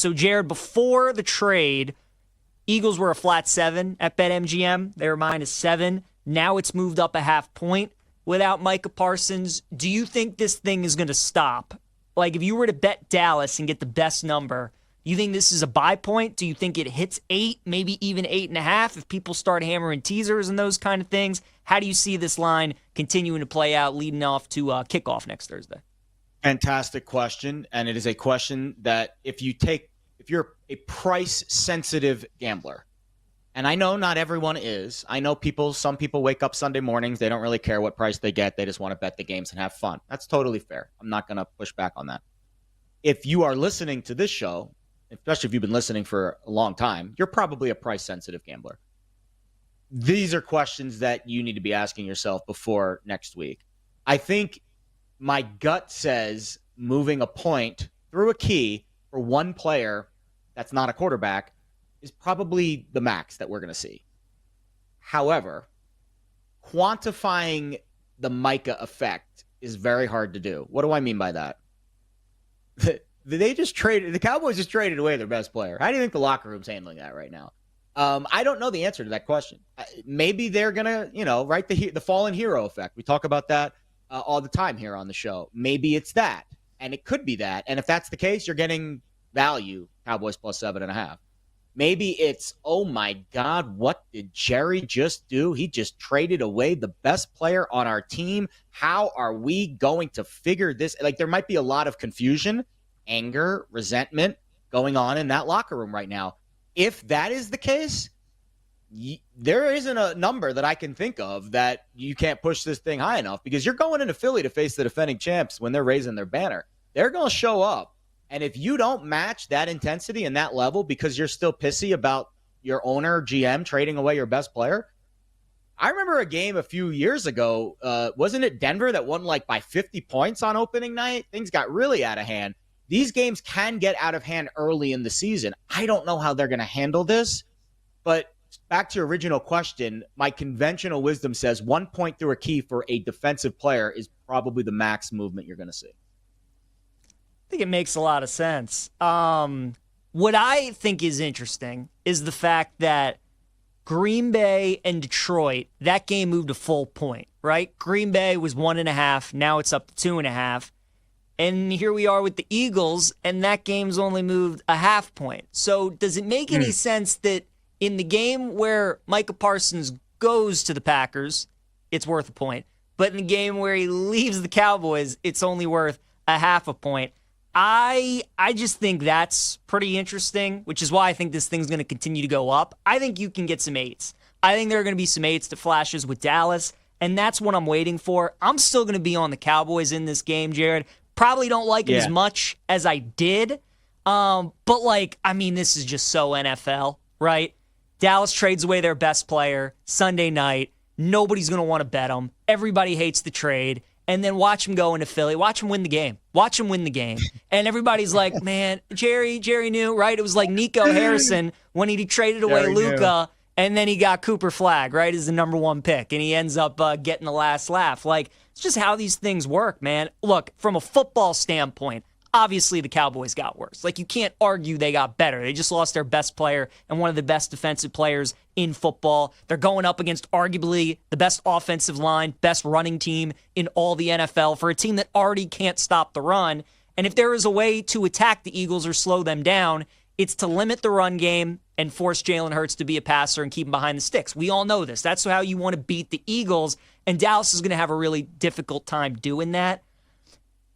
So, Jared, before the trade, Eagles were a flat 7 at BetMGM. They were -7. Now it's moved up a half point without Micah Parsons. Do you think this thing is going to stop? Like, if you were to bet Dallas and get the best number, you think this is a buy point? Do you think it hits 8, maybe even 8.5 if people start hammering teasers and those kind of things? How do you see this line continuing to play out leading off to kickoff next Thursday? Fantastic question. And it is a question that if you're a price-sensitive gambler, and I know not everyone is. I know some people wake up Sunday mornings, they don't really care what price they get. They just want to bet the games and have fun. That's totally fair. I'm not going to push back on that. If you are listening to this show, especially if you've been listening for a long time, you're probably a price-sensitive gambler. These are questions that you need to be asking yourself before next week. I think my gut says moving a point through a key for one player that's not a quarterback is probably the max that we're going to see. However, quantifying the Micah effect is very hard to do. What do I mean by that? The Cowboys just traded away their best player. How do you think the locker room's handling that right now? I don't know the answer to that question. Maybe they're going to, write the fallen hero effect. We talk about that all the time here on the show. Maybe it's that, and it could be that. And if that's the case, you're getting value, Cowboys plus 7.5. Maybe it's, oh my God, what did Jerry just do? He just traded away the best player on our team. How are we going to figure this? Like, there might be a lot of confusion, anger, resentment going on in that locker room right now. If that is the case, there isn't a number that I can think of that you can't push this thing high enough, because you're going into Philly to face the defending champs when they're raising their banner. They're going to show up. And if you don't match that intensity and that level because you're still pissy about your owner, GM, trading away your best player. I remember a game a few years ago. Wasn't it Denver that won like by 50 points on opening night? Things got really out of hand. These games can get out of hand early in the season. I don't know how they're going to handle this. But back to your original question, my conventional wisdom says 1 point through a key for a defensive player is probably the max movement you're going to see. I think it makes a lot of sense. What I think is interesting is the fact that Green Bay and Detroit, that game moved a full point, right? Green Bay was 1.5. Now it's up to 2.5. And here we are with the Eagles, and that game's only moved a half point. So does it make any sense that in the game where Micah Parsons goes to the Packers, it's worth a point, but in the game where he leaves the Cowboys, it's only worth a half a point? I just think that's pretty interesting, which is why I think this thing's going to continue to go up. I think you can get some 8s. I think there are going to be some 8s to flashes with Dallas, and that's what I'm waiting for. I'm still going to be on the Cowboys in this game, Jared. Probably don't like them as much as I did, but this is just so NFL, right? Dallas trades away their best player Sunday night. Nobody's going to want to bet them. Everybody hates the trade. And then watch him go into Philly. Watch him win the game. And everybody's like, man, Jerry knew, right? It was like Nico Harrison when he traded away Luka, and then he got Cooper Flagg, right, as the number 1 pick. And he ends up getting the last laugh. Like, it's just how these things work, man. Look, from a football standpoint, obviously the Cowboys got worse. Like, you can't argue they got better. They just lost their best player and one of the best defensive players in football. They're going up against arguably the best offensive line, best running team in all the NFL for a team that already can't stop the run. And if there is a way to attack the Eagles or slow them down, it's to limit the run game and force Jalen Hurts to be a passer and keep him behind the sticks. We all know this. That's how you want to beat the Eagles, and Dallas is going to have a really difficult time doing that.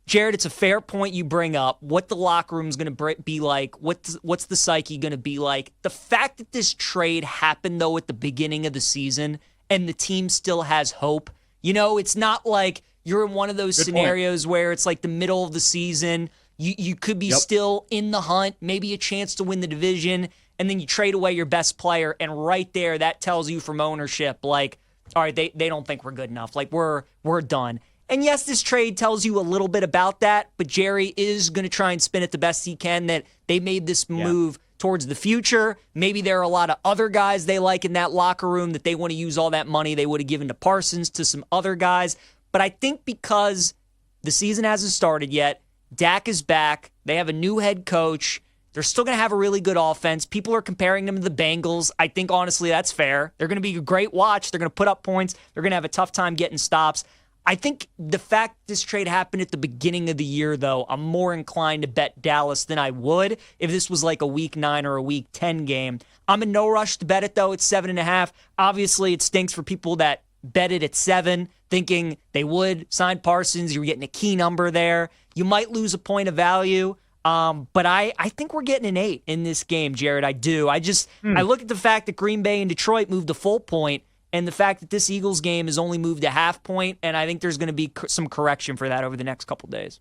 Jared, it's a fair point you bring up. What the locker room's going to be like, what's the psyche going to be like. The fact that this trade happened, though, at the beginning of the season and the team still has hope. It's not like you're in one of those scenarios where it's like the middle of the season. You could be still in the hunt, maybe a chance to win the division, and then you trade away your best player, and right there, that tells you from ownership, like, all right, they don't think we're good enough. Like, we're done. And yes, this trade tells you a little bit about that, but Jerry is going to try and spin it the best he can that they made this move towards the future. Maybe there are a lot of other guys they like in that locker room that they want to use all that money they would have given to Parsons to some other guys. But I think because the season hasn't started yet, Dak is back, they have a new head coach, They're still going to have a really good offense. People are comparing them to the Bengals. I think, honestly, that's fair. They're going to be a great watch. They're going to put up points. They're going to have a tough time getting stops. I think the fact this trade happened at the beginning of the year, though, I'm more inclined to bet Dallas than I would if this was like a Week 9 or a Week 10 game. I'm in no rush to bet it, though. It's 7.5. Obviously, it stinks for people that bet it at 7, thinking they would sign Parsons. You're getting a key number there. You might lose a point of value. But I think we're getting an 8 in this game, Jared. I do. I look at the fact that Green Bay and Detroit moved a full point, and the fact that this Eagles game has only moved a half point, and I think there's going to be some correction for that over the next couple days.